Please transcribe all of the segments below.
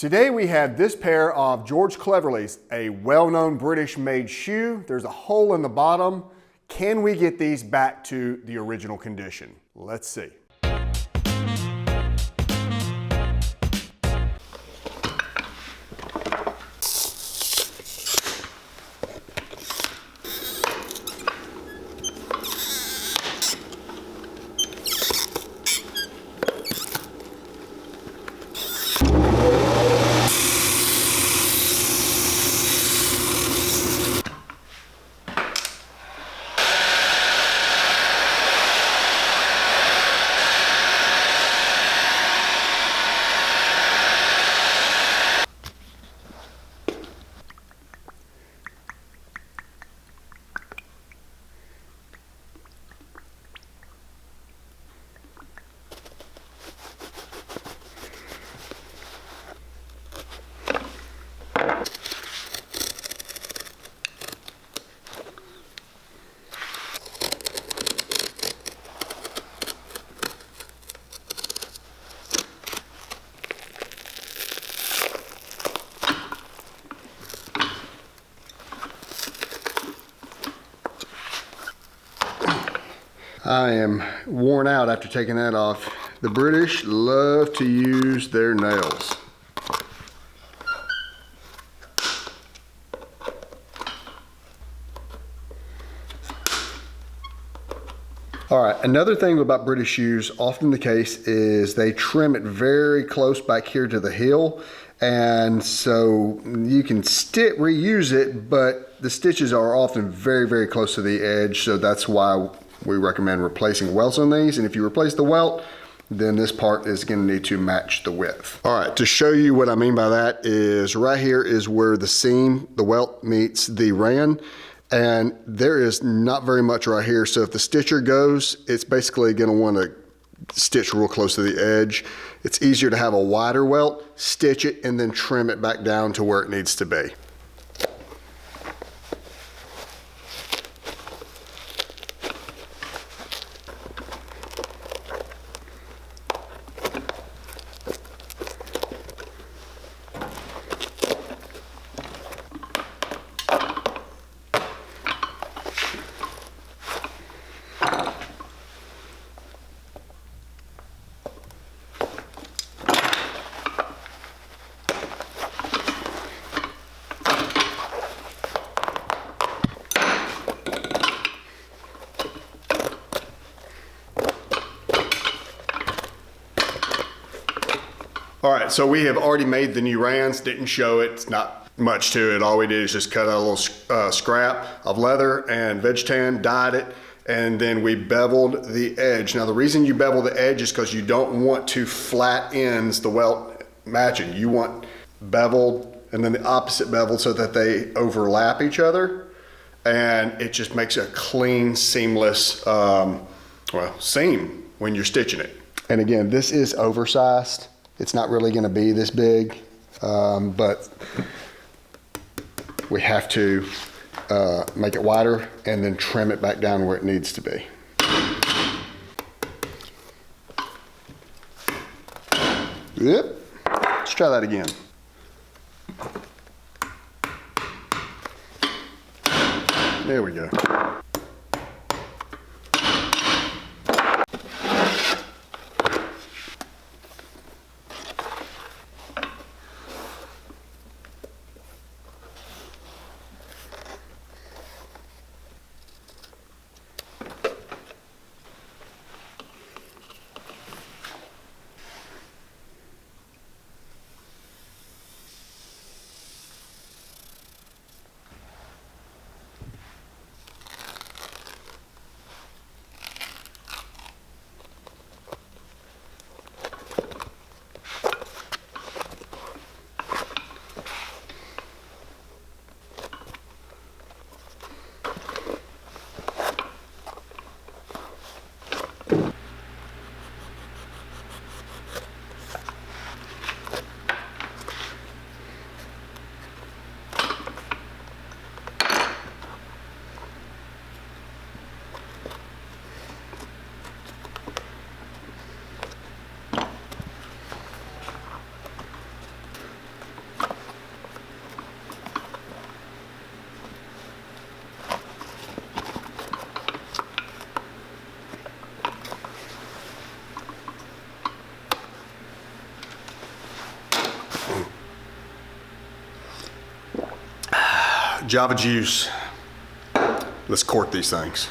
Today we have this pair of George Cleverleys, a well-known British-made shoe. There's a hole in the bottom. Can we get these back to the original condition? Let's see. I am worn out after taking that off. The British love to use their nails. All right, another thing about British shoes, often the case, is they trim it very close back here to the heel. And so you can reuse it, but the stitches are often very, very close to the edge. So that's why we recommend replacing welts on these. And if you replace the welt, then this part is gonna need to match the width. All right, to show you what I mean by that is right here is where the seam, the welt meets the rayon. And there is not very much right here. So if the stitcher goes, it's basically gonna wanna stitch real close to the edge. It's easier to have a wider welt, stitch it, and then trim it back down to where it needs to be. All right, so we have already made the new rayons, didn't show it, it's not much to it. All we did is just cut out a little scrap of leather and veg tan, dyed it, and then we beveled the edge. Now the reason you bevel the edge is because you don't want to flat ends the welt matching. You want beveled and then the opposite beveled so that they overlap each other, and it just makes a clean, seamless seam when you're stitching it. And again, this is oversized. It's not really gonna be this big, but we have to make it wider and then trim it back down where it needs to be. Yep, let's try that again. There we go. Java juice. Let's cork these things.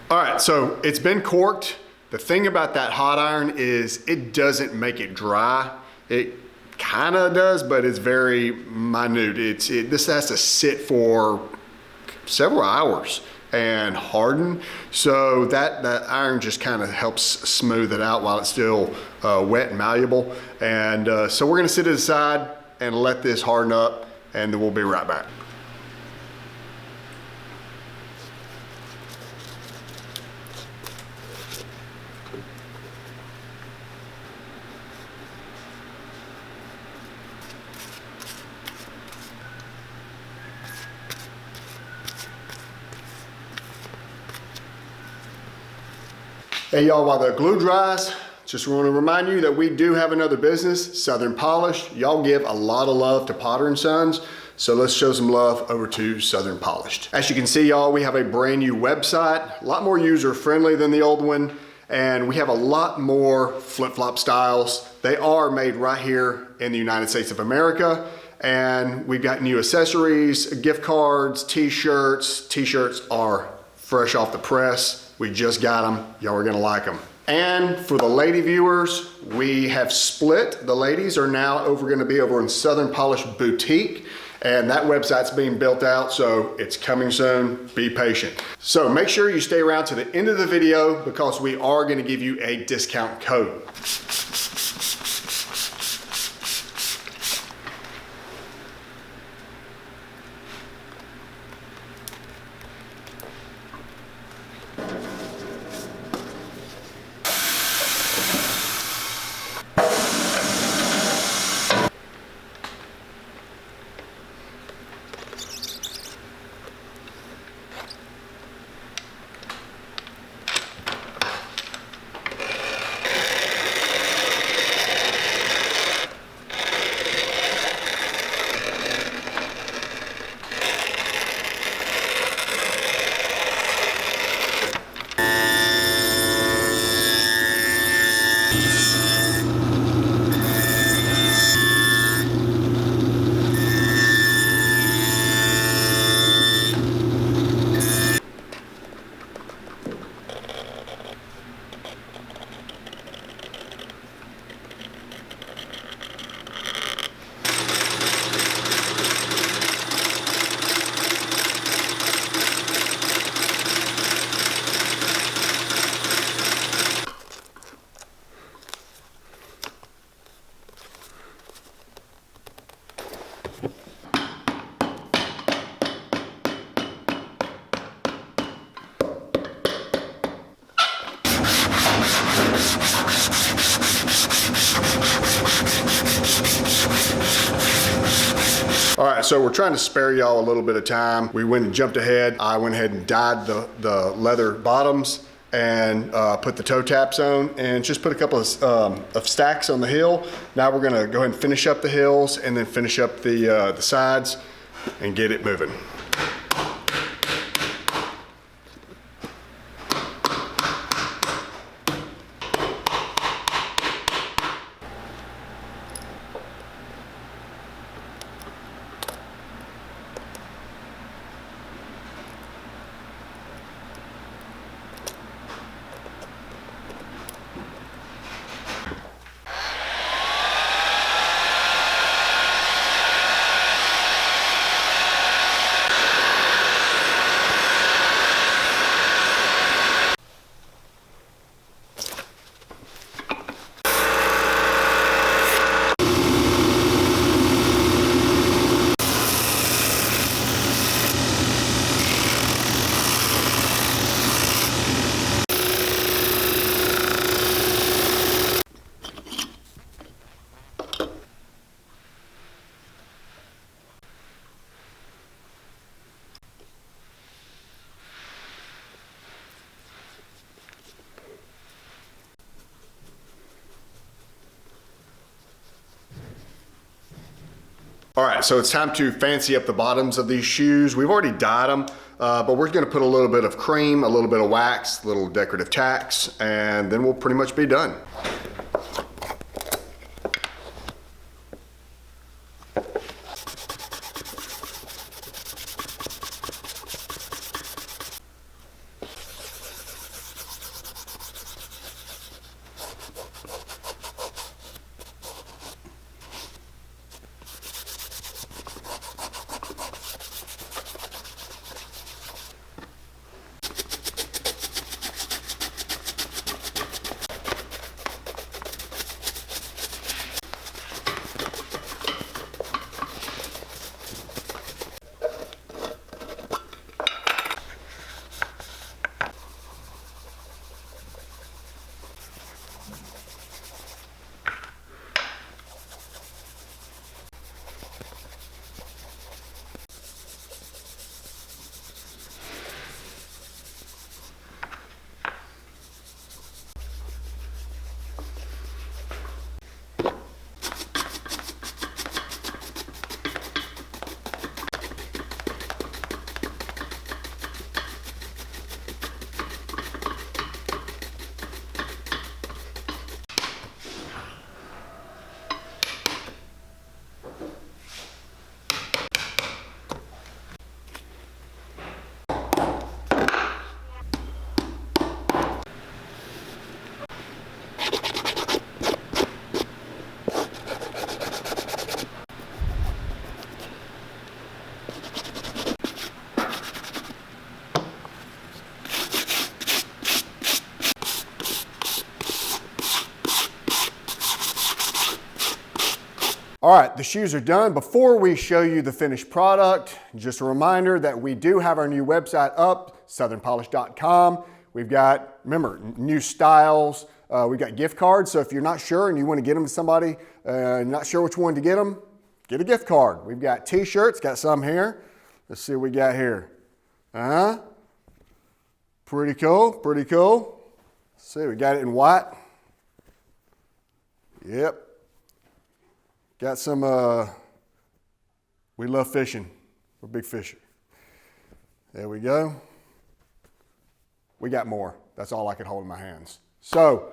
All right, so it's been corked. The thing about that hot iron is it doesn't make it dry. It kind of does, but it's very minute. This has to sit for several hours and harden. So that iron just kind of helps smooth it out while it's still wet and malleable. And so we're gonna sit it aside and let this harden up, and then we'll be right back. Hey y'all, while the glue dries, just want to remind you that we do have another business, Southern Polished. Y'all give a lot of love to Potter & Sons, so let's show some love over to Southern Polished. As you can see, y'all, we have a brand new website, a lot more user-friendly than the old one, and we have a lot more flip-flop styles. They are made right here in the United States of America, and we've got new accessories, gift cards, t-shirts. T-shirts are fresh off the press. We just got them. Y'all are gonna like them. And for the lady viewers, we have split. The ladies are now gonna be over in Southern Polished Boutique, and that website's being built out, so it's coming soon. Be patient. So make sure you stay around to the end of the video because we are gonna give you a discount code. All right, so we're trying to spare y'all a little bit of time. We went and jumped ahead. I went ahead and dyed the leather bottoms and put the toe taps on and just put a couple of stacks on the hill. Now we're gonna go ahead and finish up the hills and then finish up the sides and get it moving. All right, so it's time to fancy up the bottoms of these shoes. We've already dyed them, but we're gonna put a little bit of cream, a little bit of wax, a little decorative tacks, and then we'll pretty much be done. All right, the shoes are done. Before we show you the finished product, just a reminder that we do have our new website up, southernpolish.com. We've got, remember, new styles. We've got gift cards, so if you're not sure and you want to get them to somebody, not sure which one to get them, get a gift card. We've got t-shirts, got some here. Let's see what we got here. Pretty cool, pretty cool. Let's see, we got it in white. Yep. Got some, we love fishing. We're big fisher. There we go. We got more. That's all I could hold in my hands. So,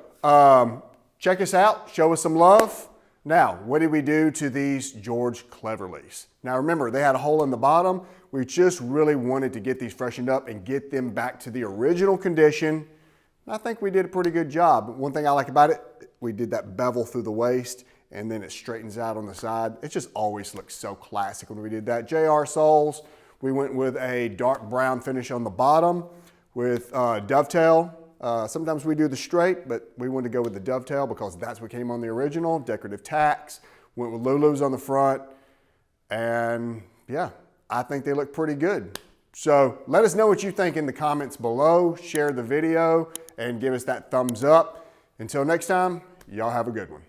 check us out, show us some love. Now, what did we do to these George Cleverleys? Now remember, they had a hole in the bottom. We just really wanted to get these freshened up and get them back to the original condition. And I think we did a pretty good job. One thing I like about it, we did that bevel through the waist, and then it straightens out on the side. It just always looks so classic when we did that. JR soles, we went with a dark brown finish on the bottom with dovetail. Sometimes we do the straight, but we wanted to go with the dovetail because that's what came on the original. Decorative tacks, went with Lulus on the front, and yeah, I think they look pretty good. So let us know what you think in the comments below. Share the video and give us that thumbs up. Until next time, y'all have a good one.